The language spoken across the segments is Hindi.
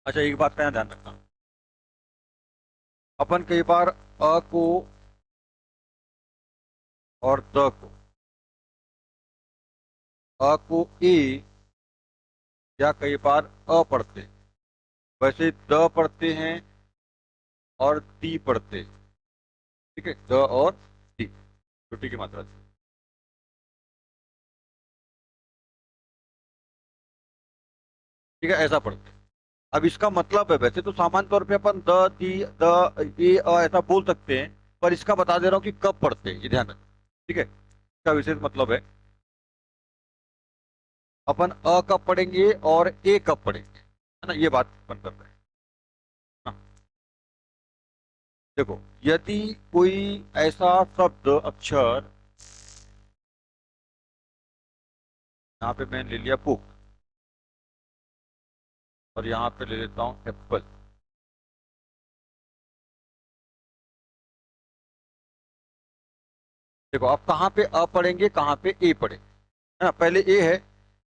अच्छा, एक बात का यहाँ ध्यान रखना। अपन कई बार अ को और द को, अ को ए या कई बार अ पढ़ते हैं। वैसे द पढ़ते हैं और दी पढ़ते हैं। ठीक है, द और दी छुट्टी की मात्रा से। ठीक है, ऐसा पढ़ते हैं। अब इसका मतलब है, वैसे तो सामान्य तौर पे अपन द दी द ए ऐसा बोल सकते हैं, पर इसका बता दे रहा हूँ कि कब पढ़ते हैं, ये ध्यान रखें। ठीक है, इसका विशेष मतलब है अपन अ कब पढ़ेंगे और ए कब पढ़ेंगे, है ना, ये बात अपन कर रहे हैं ना। देखो, यदि कोई ऐसा शब्द अक्षर, यहाँ पे मैंने ले लिया बुक और यहाँ पे ले लेता हूँ एप्पल। देखो, आप कहाँ पे अ पढ़ेंगे, कहाँ पे ए पढ़ेंगे, है ना। पहले ए है,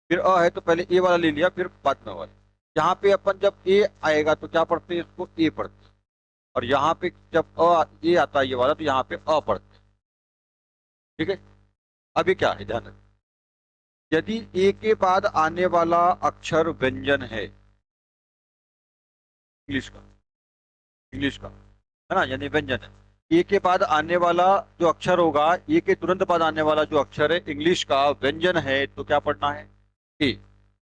फिर अ है, तो पहले ए वाला ले लिया, फिर बाद में वाला। यहाँ पे अपन जब ए आएगा तो क्या पढ़ते हैं, इसको ए पढ़ते हैं। और यहाँ पे जब ए आता है, ये वाला, तो यहाँ पे अ पढ़ते हैं। ठीक है, अभी क्या है, ध्यान रखिए। यदि ए के बाद आने वाला अक्षर व्यंजन है, इंग्लिश का, इंग्लिश का, है ना, यानी व्यंजन है। ए के बाद आने वाला जो अक्षर होगा, ए के तुरंत बाद आने वाला जो अक्षर है इंग्लिश का व्यंजन है, तो क्या पढ़ना है, ए।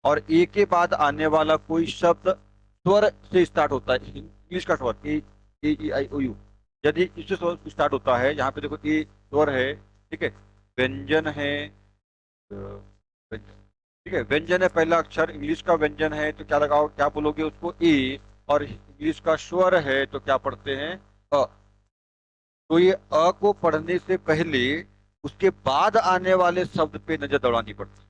और ए के बाद आने वाला कोई शब्द स्वर से स्टार्ट होता है, इंग्लिश का स्वर, ए, ए ई आई ओ यू, यदि इससे स्वर स्टार्ट होता है, यहाँ पे देखो ए स्वर है। ठीक है, व्यंजन है, व्यंजन। ठीक है, व्यंजन है, पहला अक्षर इंग्लिश का व्यंजन है, तो क्या लगाओ, क्या बोलोगे उसको, ए। और इंग्लिश का स्वर है, तो क्या पढ़ते हैं, अ। तो ये अ को पढ़ने से पहले उसके बाद आने वाले शब्द पे नजर दौड़ानी पड़ती है।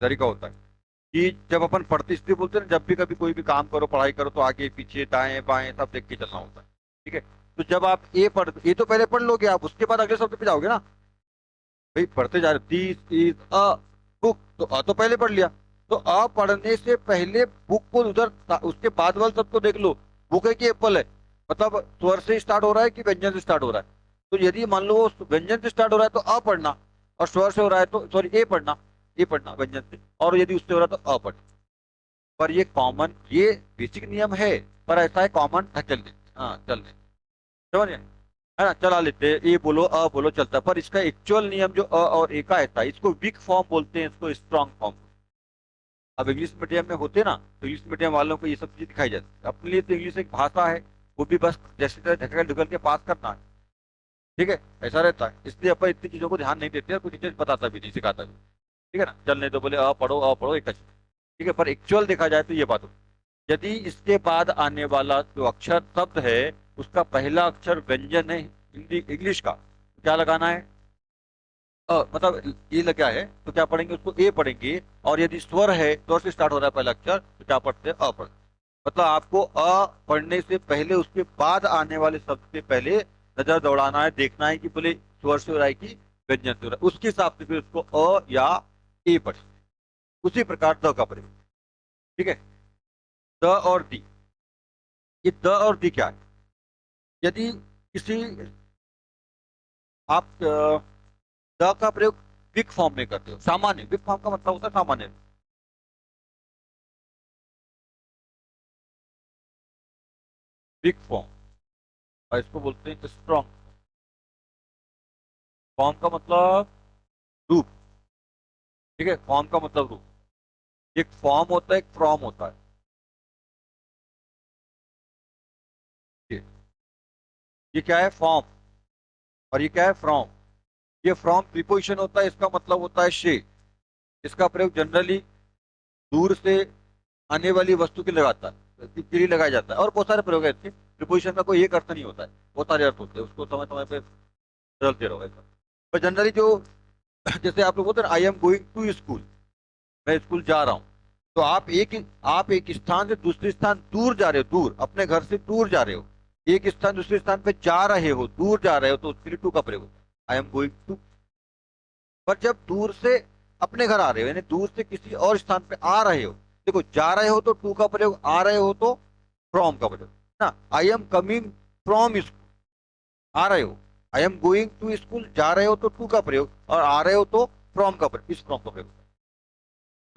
तरीका होता है कि जब अपन पढ़ते, इसलिए बोलते हैं ना, जब भी कभी कोई भी काम करो, पढ़ाई करो, तो आगे पीछे दाएं बाएं सब देख के चलना होता है। ठीक है, तो जब आप ए तो पहले पढ़ लोगे आप, उसके बाद अगले शब्द पे जाओगे ना। भाई पढ़ते जा रहे, दिस इज अ बुक, तो अ तो पहले पढ़ लिया। तो अ पढ़ने से पहले बुक को उधर उसके बाद वाले शब्द को देख लो। बुक है कि एप्पल है, मतलब स्वर से स्टार्ट हो रहा है कि व्यंजन से स्टार्ट हो रहा है। तो यदि मान लो वो व्यंजन से स्टार्ट हो रहा है तो अ पढ़ना, और स्वर से हो रहा है तो सॉरी ए पढ़ना, ए पढ़ना व्यंजन से। और यदि उससे हो रहा है तो अ पढ़ना। पर ये कॉमन, ये बेसिक नियम है, पर ऐसा है कॉमन चल लेते, हाँ चल लेते, समझ गए, है ना, चला लेते हैं, ए बोलो अ बोलो चलता है। पर इसका एक्चुअल नियम जो अ और ए का रहता है, इसको वीक फॉर्म बोलते हैं, इसको स्ट्रांग फॉर्म। अब इंग्लिश मीडियम में होते ना, तो इंग्लिश मीडियम वालों को ये सब चीज दिखाई जाती है। अपने लिए तो इंग्लिश एक भाषा है, वो भी बस जैसे तरह ढकेल ढुकल के पास करना है। ठीक है, ऐसा रहता है, इसलिए अपन इतनी चीजों को ध्यान नहीं देते और कुछ चीजें बताता भी नहीं, सिखाता भी। ठीक है ना, चलने तो बोले अ पढ़ो एक अच्छा। ठीक है, पर एक्चुअल देखा जाए तो ये बात होती है। यदि इसके बाद आने वाला जो अक्षर शब्द है, उसका पहला अक्षर व्यंजन है हिंदी इंग्लिश का, तो क्या लगाना है, मतलब ये लगा है, तो क्या पढ़ेंगे, उसको ए पढ़ेंगे। और यदि स्वर है, स्वर से स्टार्ट हो रहा है पहला अक्षर, तो क्या पढ़ते हैं, अ पढ़ते हैं। मतलब आपको अ पढ़ने से पहले उसके बाद आने वाले शब्द से पहले नजर दौड़ाना है, देखना है कि बोले स्वर से हो रहा है कि व्यंजन से हो रहा है, उसके हिसाब से फिर उसको अ या ए पढ़े। उसी प्रकार द का प्रयोग। ठीक है, द और दी, ये द और दी क्या है, यदि किसी आप द का प्रयोग विक फॉर्म में करते हो, सामान्य विक फॉर्म का मतलब होता है सामान्य, विक फॉर्म, और इसको बोलते हैं स्ट्रॉन्ग फॉर्म का मतलब रूप। ठीक है, फॉर्म का मतलब रूप। एक फॉर्म होता है, एक फ्रॉम होता है। ये ये क्या है, फॉर्म, और ये क्या है, फ्रॉम। ये फ्रॉम प्रीपोजिशन होता है, इसका मतलब होता है से। इसका प्रयोग जनरली दूर से आने वाली वस्तु के लिए लगाता है, के लिए लगाया जाता है। और बहुत सारे प्रयोग है इसके, प्रीपोजिशन का कोई एक अर्थ नहीं होता है, बहुत सारे अर्थ होते हैं, उसको समय समय पे बदलते रहो ऐसा। पर जनरली जो, जैसे आप लोग बोलते हैं I am going to school, मैं स्कूल जा रहा हूँ। तो आप एक स्थान से दूसरे स्थान दूर जा रहे हो, दूर अपने घर से दूर जा रहे हो, एक स्थान दूसरे स्थान पे जा रहे हो, दूर जा रहे हो, तो उसके लिए टू का प्रयोग होता है, आई एम गोइंग टू। पर जब दूर से अपने घर आ रहे हो, यानी दूर से किसी और स्थान पे आ रहे हो, देखो जा रहे हो तो टू का प्रयोग, आ रहे हो तो फ्रॉम का प्रयोग ना। I am coming from school, आ रहे हो। I am going to school, जा रहे हो तो टू का प्रयोग, और आ रहे हो तो फ्रॉम का प्रयोग, इस फ्रॉम का प्रयोग।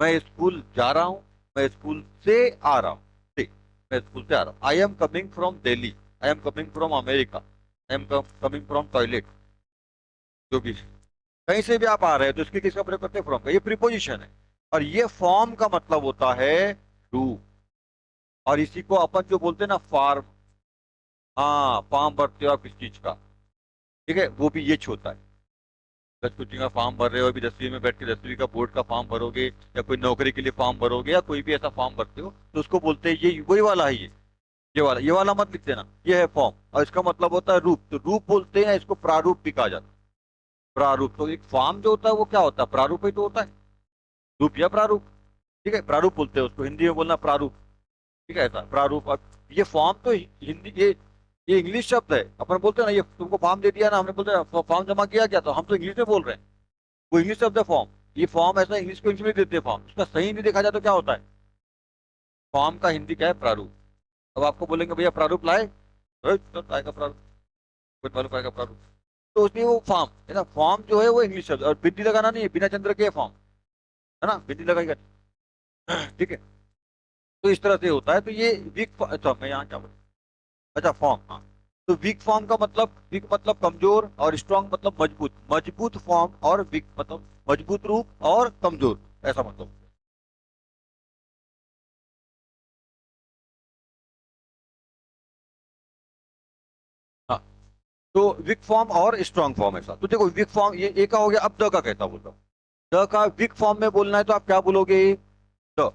मैं स्कूल जा रहा हूँ, मैं स्कूल से आ रहा हूँ। ठीक, मैं स्कूल से आ रहा हूँ। आई am coming from Delhi, I am coming from America, I am coming from toilet, जो भी कहीं से भी आप आ रहे हैं तो इसके किसका प्रयोग करते हैं? फ्रॉम का। ये प्रीपोजिशन है। और ये फॉर्म का मतलब होता है डू। और इसी को अपन जो बोलते हैं ना फार्म, हाँ फॉर्म भरते हो आप किस चीज का, ठीक है, वो भी ये होता है। 10 का फॉर्म भर रहे हो, अभी 10वीं में बैठ के 10वीं का बोर्ड का फॉर्म भरोगे, या कोई नौकरी के लिए फॉर्म भरोगे, या कोई भी ऐसा फॉर्म भरते हो तो उसको बोलते हैं ये वही वाला है ये वाला मत लिख देना, ये है फॉर्म। और इसका मतलब होता है रूप, तो रूप बोलते हैं इसको, प्रारूप भी कहा जाता है। प्रारूप, तो एक फॉर्म जो होता है वो क्या होता है? प्रारूप ही तो होता है, रूप या प्रारूप। ठीक है, प्रारूप बोलते हैं उसको, हिंदी में बोलना प्रारूप। ठीक है, ऐसा प्रारूप। अब ये फॉर्म तो हिंदी, ये इंग्लिश शब्द है। अपन बोलते हैं ना ये तुमको फॉर्म दे दिया ना, हमने बोलते हैं फॉर्म जमा किया क्या, तो हम तो इंग्लिश में बोल रहे हैं, वो इंग्लिश शब्द है फॉर्म। ये फॉर्म ऐसा इंग्लिश को इंग्लिश में देते हैं फॉर्म, उसका सही हिंदी देखा जाए तो क्या होता है? फॉर्म का हिंदी क्या है? प्रारूप। अब आपको बोलेंगे भैया प्रारूप लाए, तो आएगा प्रारूप, कुछ मालूम आएगा प्रारूप। तो उसमें वो फॉर्म है ना, फॉर्म जो है वो इंग्लिश शब्द, और बिंदी लगाना नहीं है, बिना चंद्र के फॉर्म, है ना, बिंदी लगाएगा। ठीक है, तो इस तरह से होता है। तो ये वीक, अच्छा मैं यहाँ क्या बोलूं, अच्छा फॉर्म, हाँ। तो वीक फॉर्म का मतलब, वीक मतलब कमजोर, और स्ट्रांग मतलब मजबूत। मजबूत फॉर्म और वीक मतलब मजबूत रूप और कमजोर, ऐसा मतलब। हाँ, तो वीक फॉर्म और स्ट्रांग फॉर्म, ऐसा। तो देखो वीक फॉर्म ये एक का हो गया। अब द का कैसा बोल रहा हूँ? द का वीक फॉर्म में बोलना है तो आप क्या बोलोगे? द,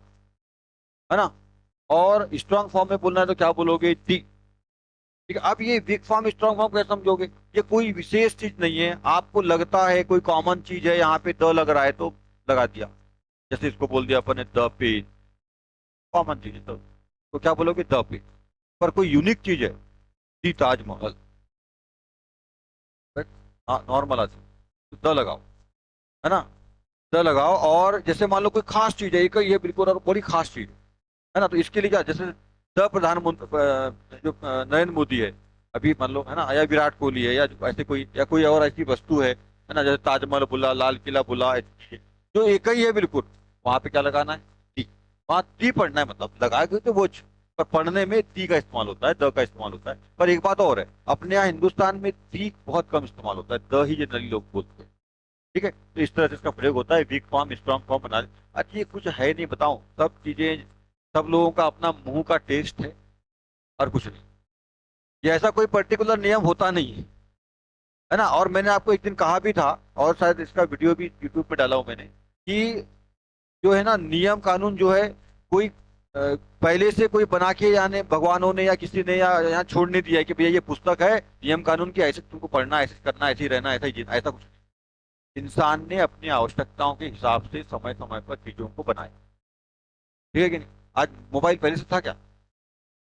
है ना। और स्ट्रांग फॉर्म में बोलना है तो क्या बोलोगे? डी। ठीक है, अब ये वीक फॉर्म स्ट्रांग फॉर्म कैसे समझोगे? ये कोई विशेष चीज नहीं है, आपको लगता है कोई कॉमन चीज है, यहाँ पे द लग रहा है तो लगा दिया। जैसे इसको बोल दिया अपन ने द पेज, कॉमन चीज है तो क्या बोलोगे? The page. पर कोई यूनिक चीज है, दी ताजमहल, हाँ नॉर्मल आदमी, तो द लगाओ, है ना। द लगाओ। और जैसे मान लो कोई खास चीज है, एक ही है बिल्कुल और बड़ी खास चीज है ना, तो इसके लिए क्या, जैसे द प्रधानमंत्री जो नरेंद्र मोदी है अभी, मान लो, है ना, या विराट कोहली है, या ऐसे कोई, या कोई और ऐसी वस्तु है ना, जैसे ताजमहल बोला, लाल किला बोला, जो एक ही है बिल्कुल, वहां पे क्या लगाना है? टी। वहां टी पढ़ना है, मतलब लगाए तो वो पर पढ़ने में टी का इस्तेमाल होता है, द का इस्तेमाल होता है। पर एक बात और है, अपने यहाँ हिंदुस्तान में टी बहुत कम इस्तेमाल होता है, द ही जनरली लोग बोलते हैं। ठीक है, तो इस तरह से इसका प्रयोग होता है, वीक फॉर्म स्ट्रांग फॉर्म बना। अच्छा ये कुछ है नहीं, बताऊं, सब चीजें, सब लोगों का अपना मुंह का टेस्ट है, और कुछ नहीं। ये ऐसा कोई पर्टिकुलर नियम होता नहीं है ना। और मैंने आपको एक दिन कहा भी था, और शायद इसका वीडियो भी यूट्यूब पे डाला हूं मैंने, कि जो है ना नियम कानून जो है, कोई पहले से कोई बना के, यानी भगवानों ने या किसी ने या यहाँ छोड़ नहीं दिया है कि भैया ये पुस्तक है नियम कानून की, ऐसे तुमको पढ़ना, ऐसे करना, ऐसे ही रहना, ऐसा ही जीना, ऐसा कुछ नहीं। इंसान ने अपनी आवश्यकताओं के हिसाब से समय समय पर चीजों को बनाया। ठीक है कि नहीं? आज मोबाइल पहले से था क्या?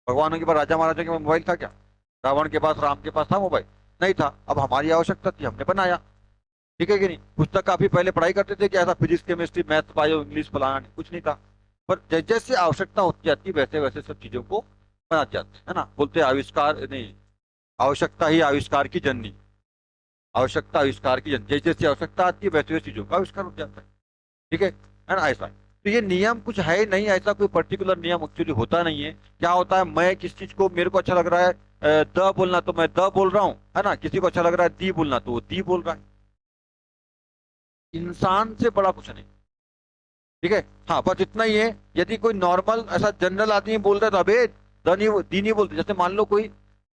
भगवानों के पास, राजा महाराजा के पास मोबाइल था क्या? रावण के पास, राम के पास था मोबाइल? नहीं था। अब हमारी आवश्यकता थी, हमने बनाया। ठीक है कि नहीं? पुस्तक काफी पहले पढ़ाई करते थे कि ऐसा physics chemistry math bio English फलाना नहीं, कुछ नहीं था। पर जैसे जैसे आवश्यकता होती जाती है वैसे वैसे सब चीजों को बनाते जाते हैं, है ना। बोलते हैं आविष्कार नहीं, आवश्यकता ही आविष्कार की जननी। आवश्यकता आविष्कार की जननी, जैसे जैसे आवश्यकता आती है वैसे वैसे चीजों का आविष्कार हो जाता है। ठीक है ना, ऐसा। तो ये नियम कुछ है नहीं, ऐसा कोई पर्टिकुलर नियम एक्चुअली होता नहीं है। क्या होता है, मैं किस चीज को, मेरे को अच्छा लग रहा है द बोलना तो मैं द बोल रहा हूँ, है ना। किसी को अच्छा लग रहा है दी बोलना तो वो दी बोल रहा है। इंसान से बड़ा कुछ नहीं। ठीक है, हाँ बस इतना ही है। यदि कोई नॉर्मल ऐसा जनरल आदमी बोल रहा है तो अबे द नहीं, दी नहीं बोलते। जैसे मान लो कोई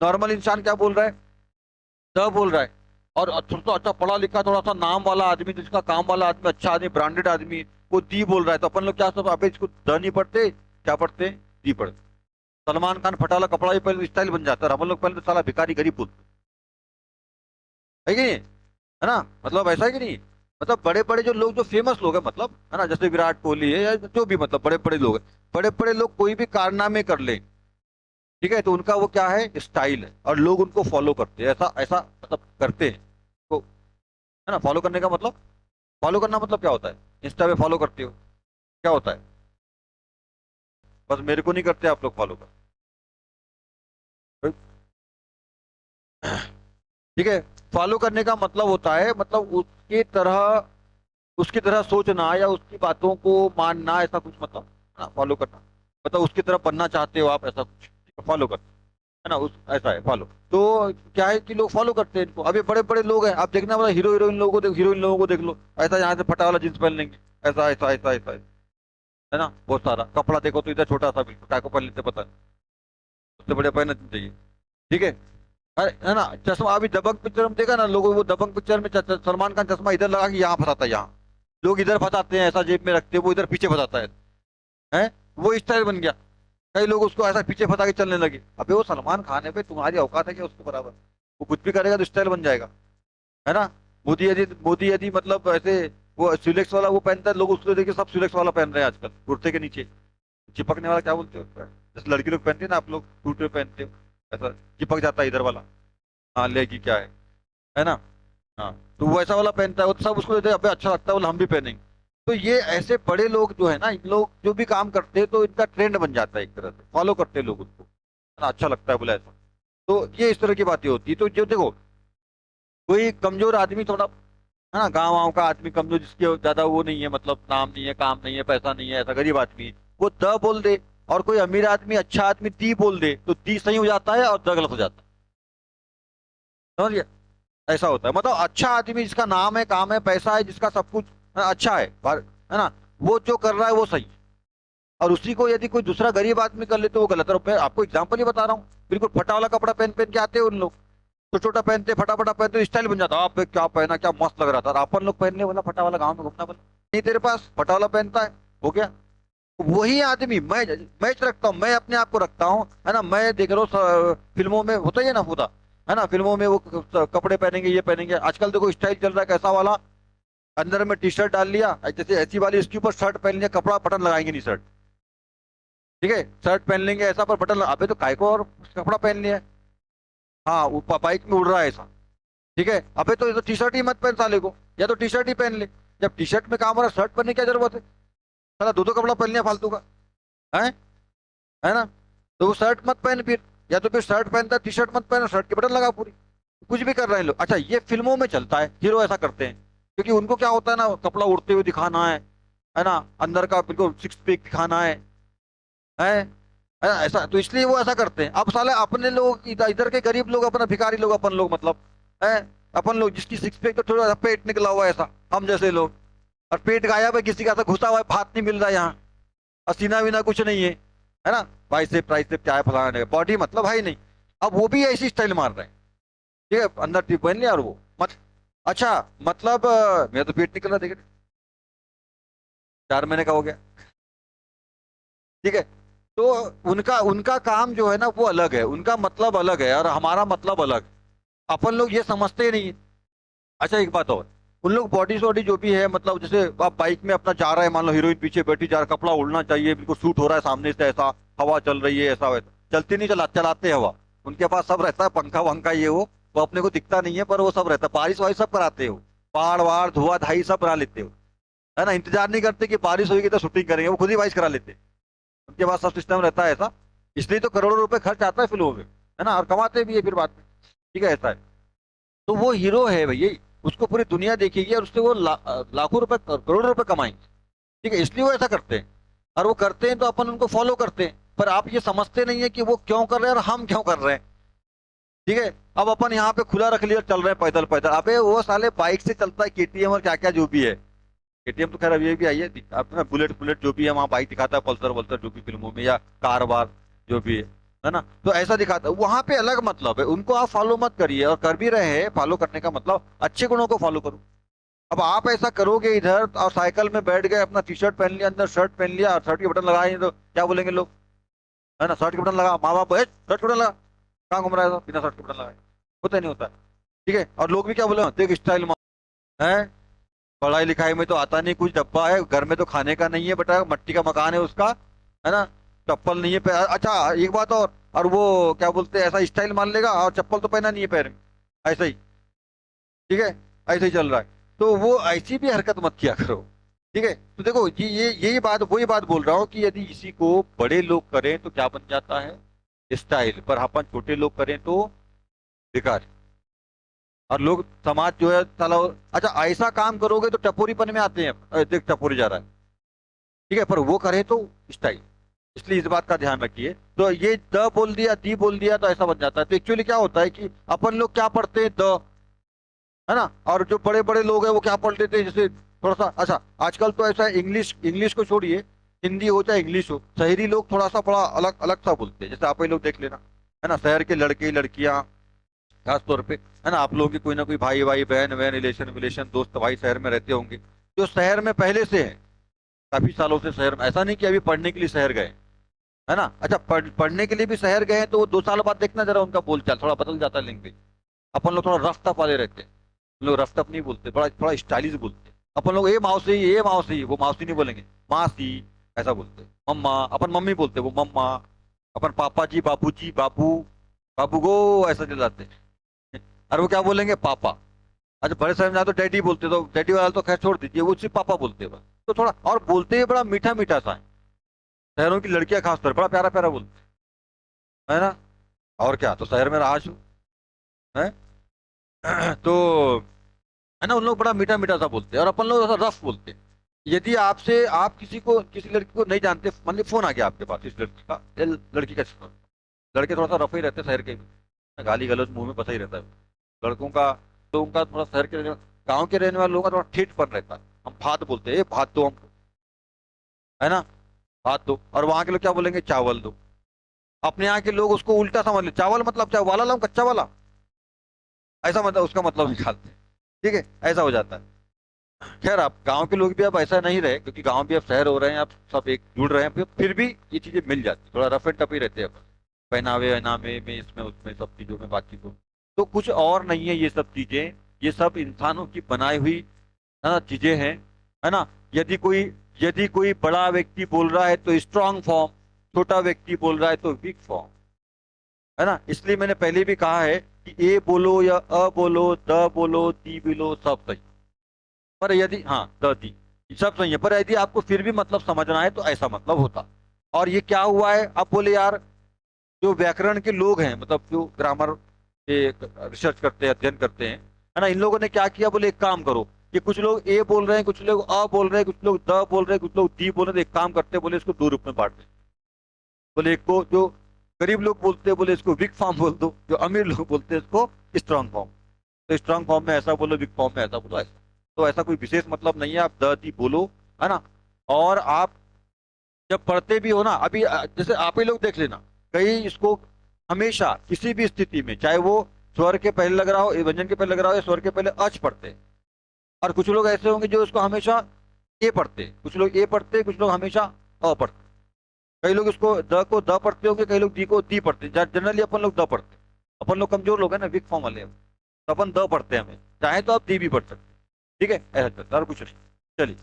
नॉर्मल इंसान क्या बोल रहा है, द बोल रहा है। और थोड़ा सा अच्छा पढ़ा लिखा, थोड़ा सा नाम वाला आदमी, जिसका काम वाला आदमी, अच्छा आदमी, ब्रांडेड आदमी, वो दी बोल रहा है, तो अपन लोग क्या सब, अबे इसको द नहीं पढ़ते, क्या पढ़ते? दी पढ़ते। सलमान खान फटाला कपड़ा ही पहले स्टाइल बन जाता है, हम लोग पहले तो साला भिखारी गरीब बोलते है कि नहीं, है ना। मतलब ऐसा है कि नहीं? मतलब बड़े बड़े जो लोग, जो फेमस लोग हैं, मतलब, है ना, जैसे विराट कोहली है, या जो भी, मतलब बड़े बड़े लोग हैं, बड़े बड़े लोग कोई भी कारनामे कर ले, ठीक है, तो उनका वो क्या है, स्टाइल है, और लोग उनको फॉलो करते हैं, ऐसा ऐसा मतलब करते हैं तो, है ना। फॉलो करने का मतलब, फॉलो करना मतलब क्या होता है? इंस्टा पे फॉलो करते हो, क्या होता है? बस मेरे को नहीं करते आप लोग फॉलो कर, ठीक है। फॉलो करने का मतलब होता है, मतलब उसकी तरह सोचना या उसकी बातों को मानना, ऐसा कुछ मतलब ना फॉलो करना। मतलब उसकी तरह बनना चाहते हो आप, ऐसा कुछ फॉलो करना, है ना, उस ऐसा है फॉलो। तो क्या है कि लोग फॉलो करते हैं इनको। अब ये बड़े बड़े लोग हैं, आप देखना, मतलब हीरोइन लोगों को देख लो, ऐसा यहाँ से फटा वाला जींस पहन लेंगे, ऐसा ऐसा ऐसा ऐसा है ना, बहुत सारा कपड़ा देखो तो इधर छोटा सा बिल्कुल, क्या को पहन लेते पता नहीं, उससे बड़े पहनना चाहिए। ठीक है। है ना, चश्मा अभी दबंग पिक्चर में देखा ना लोगों, वो दबंग पिक्चर में सलमान खान चश्मा इधर लगा के यहाँ फंसाता है, यहाँ लोग इधर फंसाते हैं, ऐसा जेब में रखते हैं, वो इधर पीछे फंसाता है वो स्टाइल बन गया। कई लोग उसको ऐसा पीछे फंसा के चलने लगे। अबे वो सलमान खान है, पे तुम्हारी औकात है क्या उसके बराबर? वो कुछ भी करेगा तो स्टाइल बन जाएगा, है ना। मोदी यदि मतलब ऐसे वो सिलेक्स वाला वो पहनता है, लोग उसको देखिए सब सिलेक्स वाला पहन रहे हैं आजकल, कुर्ते के नीचे चिपकने वाला, क्या बोलते हो उसको? जैसे लड़की लोग पहनते हैं ना, आप लोग सूट में पहनते हो, ऐसा चिपक जाता है इधर वाला। हाँ लेगी क्या है ना। हाँ, तो वो ऐसा वाला पहनता है, वो तो सब उसको देते हैं, अबे अच्छा लगता है, बोले हम भी पहनेंगे। तो ये ऐसे बड़े लोग जो है ना, इन लोग जो भी काम करते हैं तो इनका ट्रेंड बन जाता है, एक तरह से फॉलो करते हैं लोग उनको, है ना, अच्छा लगता है बोले ऐसा। तो ये इस तरह की बातें होती है। तो जो देखो, कोई कमजोर आदमी थोड़ा, है ना, गाँव वाँव का आदमी कमजोर, जिसके ज्यादा वो नहीं है, मतलब नाम नहीं है, काम नहीं है, पैसा नहीं है, ऐसा गरीब आदमी, वो द बोल दे। और कोई अमीर आदमी, अच्छा आदमी दी बोल दे, तो दी सही हो जाता है और द गलत हो जाता है। समझ गया? ऐसा होता है, मतलब अच्छा आदमी जिसका नाम है, काम है, पैसा है, जिसका सब कुछ अच्छा है, है ना, वो जो कर रहा है वो सही है। और उसी को यदि कोई दूसरा गरीब आदमी कर ले तो वो गलत है। और मैं आपको एग्जांपल ही बता रहा हूँ, बिल्कुल फटा वाला कपड़ा पहन पहन के आते हैं उन लोग, तो छोटा पहनते, फटाफटा पहनते, स्टाइल बन जाता है। आप क्या पहना, क्या मस्त लग रहा था। और अपन लोग पहनने वाला फटा वाला, गाँव में घूमना वाला नहीं, तेरे पास फटा वाला पहनता है, हो गया। वही आदमी मैं रखता हूँ, मैं अपने आप को रखता हूँ, है ना। मैं देख रहा हूँ फिल्मों में होता ही है ना, होता है ना, फिल्मों में वो कपड़े पहनेंगे, ये पहनेंगे। आजकल देखो स्टाइल चल रहा है कैसा वाला, अंदर में टी शर्ट डाल लिया, जैसे ऐसी वाली, इसके ऊपर शर्ट पहन लिया, कपड़ा बटन लगाएंगे नहीं शर्ट, ठीक है, शर्ट पहन लेंगे ऐसा पर बटन अबे तो काय को, और कपड़ा पहन लिया है। हाँ, वो बाइक में उड़ रहा है ऐसा, ठीक है, अबे तो ये तो टी शर्ट ही मत पहन साले को, या तो टी शर्ट ही पहन ले। जब टी शर्ट में काम हो रहा है, शर्ट पहनने की क्या जरूरत है? साला दो दो कपड़ा पहन लिया फालतू का, है है ना। तो वो शर्ट मत पहन फिर, या तो फिर शर्ट पहनता, टी शर्ट मत पहन, शर्ट के बटन लगा पूरी। कुछ भी कर रहे हैं लोग। अच्छा, ये फिल्मों में चलता है, हीरो ऐसा करते हैं, क्योंकि उनको क्या होता है ना, कपड़ा उड़ते हुए दिखाना है ना, अंदर का बिल्कुल सिक्स पैक दिखाना है ना, ऐसा, तो इसलिए वो ऐसा करते हैं। अब साले अपने लोग इधर इधर के गरीब लोग, अपना भिखारी लोग, अपन लोग मतलब, है, अपन लोग जिसकी सिक्स पैक तो थोड़ा सा पेट निकला हुआ है ऐसा, हम जैसे लोग, और पेट गायब है किसी का, ऐसा घुसा हुआ है, भात नहीं मिल रहा है यहाँ, और सीना वीना कुछ नहीं है ना, बाइसेप ट्राइसेप क्या है, फलाना बॉडी मतलब है ही नहीं। अब वो भी ऐसी स्टाइल मार रहे हैं, ठीक है, अंदर टिप पहन लिया और वो मत। अच्छा, मतलब मेरा तो पेट निकल रहा, देखे 4 महीने का हो गया, ठीक है। तो उनका उनका काम जो है ना वो अलग है, उनका मतलब अलग है और हमारा मतलब अलग है। अपन लोग ये समझते ही नहीं है। अच्छा एक बात और, उन लोग बॉडी वॉडी जो भी है, मतलब जैसे आप बाइक में अपना जा रहा है, मान लो हीरोइन पीछे बैठी जा रहा है, कपड़ा उड़ना चाहिए, बिल्कुल सूट हो रहा है सामने से ऐसा, हवा चल रही है ऐसा वैसा, चलती नहीं, चलाते हवा, उनके पास सब रहता है, पंखा वंखा ये वो अपने को दिखता नहीं है, पर वो सब रहता है, बारिश वारिश सब कराते हो, पहाड़ वहाड़ धुआं धाई सब करा लेते हो, है ना, इंतजार नहीं करते कि बारिश होगी तो शूटिंग करेंगे, वो खुद ही बारिश करा लेते हैं। उनके पास सब सिस्टम रहता है ऐसा, इसलिए तो करोड़ों रुपए खर्च आता है फिल्मों में, है ना, और कमाते भी है फिर बाद में, ठीक है, ऐसा है। तो वो हीरो है भैया, उसको पूरी दुनिया देखेगी और उससे वो लाखों रुपए, करोड़ों रुपए कमाएंगे, ठीक है, इसलिए वो ऐसा करते हैं। और वो करते हैं तो अपन उनको फॉलो करते हैं, पर आप ये समझते नहीं है कि वो क्यों कर रहे हैं और हम क्यों कर रहे हैं, ठीक है। अब अपन यहाँ पे खुला रख लिया, चल रहे हैं पैदल पैदल, अबे वो साले बाइक से चलता है, केटीएम और क्या क्या जो भी है, केटीएम तो खैर अभी भी आई है, अपना बुलेट बुलेट जो भी है वहाँ बाइक दिखाता है, पल्सर वल्सर जो भी फिल्मों में, या कार वार जो भी है ना, तो ऐसा दिखाता है, वहां पे अलग मतलब है, उनको आप फॉलो मत करिए, और कर भी रहे हैं, फॉलो करने का मतलब अच्छे गुणों को फॉलो करो। अब आप ऐसा करोगे इधर, और साइकिल में बैठ गए, अपना टी शर्ट पहन लिया, अंदर शर्ट पहन लिया, और शर्ट के बटन लगाए, तो क्या बोलेंगे लोग, है ना, शर्ट के बटन लगा, माँ बाप शर्ट के बटन लगा, कहाँ घूम रहा है बिना शर्ट के बटन लगाए, होता ही नहीं होता, ठीक है। और लोग भी क्या बोले, देख स्टाइल है, पढ़ाई लिखाई में तो आता नहीं कुछ, डब्बा है घर में, तो खाने का नहीं है बेटा, मट्टी का मकान है उसका, है ना, चप्पल नहीं है अच्छा एक बात और वो क्या बोलते हैं, ऐसा स्टाइल मान लेगा और चप्पल तो पहना नहीं है पैर में, ऐसा ही, ठीक है, ऐसे ही चल रहा है। तो वो ऐसी भी हरकत मत किया करो, ठीक है। तो देखो ये यही बात, वही बात बोल रहा हूँ कि यदि इसी को बड़े लोग करें तो क्या बन जाता है, स्टाइल, पर अपन छोटे लोग करें तो बेकार, और लोग समाज जो है साला, अच्छा ऐसा काम करोगे तो टपोरीपन में आते हैं, देख टपोरी जा रहा है, ठीक है, पर वो करे तो स्टाइल। इसलिए इस बात का ध्यान रखिए। तो ये द बोल दिया, दी बोल दिया, तो ऐसा बन जाता है। तो एक्चुअली क्या होता है कि अपन लोग क्या पढ़ते हैं, द, है ना, और जो बड़े बड़े लोग हैं वो क्या पढ़ लेते हैं, जैसे थोड़ा सा, अच्छा आजकल तो ऐसा है, इंग्लिश, इंग्लिश को छोड़िए, हिंदी हो चाहे इंग्लिश हो, शहरी लोग थोड़ा सा बड़ा अलग अलग सा बोलते हैं। जैसे आप ही लोग देख लेना, है ना, शहर के लड़के लड़कियां खास तौर पे, है ना, आप लोगों की कोई ना कोई भाई भाई बहन बहन रिलेशन रिलेशन दोस्त भाई शहर में रहते होंगे, जो शहर में पहले से है, काफी सालों से शहर में, ऐसा नहीं कि अभी पढ़ने के लिए शहर गए, है ना। अच्छा पढ़ने के लिए भी शहर गए हैं तो वो 2 साल बाद देखना जरा उनका बोलचाल थोड़ा बदल जाता है लैंग्वेज। अपन लोग थोड़ा रफ टफ वाले रहते हैं, हम लोग रफ टफ नहीं बोलते, बड़ा थोड़ा स्टाइलिश बोलते हैं। अपन लोग ए मौसी, वो मौसी नहीं बोलेंगे, मासी, ऐसा बोलते हैं। मम्मा, अपन मम्मी बोलते हैं, वो मम्मा। अपन पापा जी, बाबू जी, बाबू, बाबू गो, ऐसा चलाते हैं। और वो क्या बोलेंगे, पापा। अच्छा बड़े शहर में जाए तो डैडी बोलते, तो डैडी वाला तो खैर छोड़ दीजिए, वो सिर्फ पापा बोलते हैं बस। तो थोड़ा और बोलते ही बड़ा मीठा मीठा सा है, शहरों की लड़कियां खासतौर बड़ा प्यारा प्यारा बोलती है ना। और क्या, तो शहर में रहा हूँ, है। तो है ना, उन लोग बड़ा मीठा मीठा सा बोलते हैं और अपन लोग ऐसा रफ बोलते हैं। यदि आपसे, आप किसी को, किसी लड़की को नहीं जानते, मान लीजिए फोन आ गया आपके पास इस लड़की का, लड़की का, लड़के थोड़ा सा रफ ही रहते हैं शहर के भी, गाली गलौज मुंह में पता ही रहता है लड़कों का। तो उनका थोड़ा शहर के गांव के रहने वाले लोगों का थोड़ा ठेठपन रहता है, हम भात बोलते हैं, "ए, भात दो हमको", है ना, भात दो। और वहां के लोग क्या बोलेंगे, चावल दो। अपने यहाँ के लोग उसको उल्टा समझ ले, चावल मतलब चावल वाला लाऊं, कच्चा वाला, ऐसा मतलब उसका मतलब निकालते हैं। ठीक है, ऐसा हो जाता है। खैर आप गांव के लोग भी अब ऐसा नहीं रहे, क्योंकि गांव भी अब शहर हो रहे हैं, अब सब एक जुड़ रहे हैं, फिर भी ये चीजें मिल जाती, थोड़ा रफ एंड टफ ही रहते हैं अपन, पहनावे वहनावे में, इसमें उसमें सब चीजों में, बातचीत हो। तो कुछ और नहीं है ये सब चीजें, ये सब इंसानों की बनाई हुई, है ना, चीजें हैं, है ना। यदि कोई, यदि कोई बड़ा व्यक्ति बोल रहा है तो स्ट्रांग फॉर्म, छोटा व्यक्ति बोल रहा है तो वीक फॉर्म, है ना। इसलिए मैंने पहले भी कहा है कि ए बोलो या अ बोलो, द बोलो, दी बोलो, सब सही। पर यदि, हाँ, द दी, ये सब सही है, पर यदि आपको फिर भी मतलब समझना है तो ऐसा मतलब होता। और ये क्या हुआ है, आप बोले यार, जो व्याकरण के लोग हैं, मतलब जो ग्रामर के रिसर्च करते हैं, अध्ययन करते हैं, है ना, इन लोगों ने क्या किया, बोले एक काम करो, कि कुछ लोग ए बोल रहे हैं, कुछ लोग अ बोल रहे हैं, कुछ लोग द बोल रहे हैं, कुछ लोग दी बोल रहे हैं, एक काम करते हैं, बोले इसको 2 रूप में बांट दें। बोले एक को जो गरीब लोग बोलते हैं, बोले इसको वीक फॉर्म बोल दो, जो अमीर लोग बोलते हैं इसको स्ट्रांग फॉर्म। तो स्ट्रांग फॉर्म में ऐसा बोलो, वीक फॉर्म में ऐसा बोलो, ऐसा। तो ऐसा कोई विशेष मतलब नहीं है, आप द दी बोलो, है ना। और आप जब पढ़ते भी हो ना, अभी जैसे आप ही लोग देख लेना, कई इसको हमेशा किसी भी स्थिति में, चाहे वो स्वर के पहले लग रहा हो, व्यंजन के पहले लग रहा हो, या स्वर के पहले अच पढ़ते हैं। और कुछ लोग ऐसे होंगे जो इसको हमेशा ए पढ़ते हैं, कुछ लोग ए पढ़ते हैं, कुछ लोग हमेशा अ पढ़ते हैं। कई लोग इसको द को द पढ़ते होंगे, कई लोग दी को दी पढ़ते हैं, जनरली अपन लोग द पढ़ते हैं। अपन लोग कमजोर लोग हैं ना, वीक फॉर्म वाले हैं, तो अपन द पढ़ते हैं, हमें चाहे तो आप दी भी पढ़ सकते हैं। ठीक है, ऐसा चलता है और कुछ नहीं। चलिए।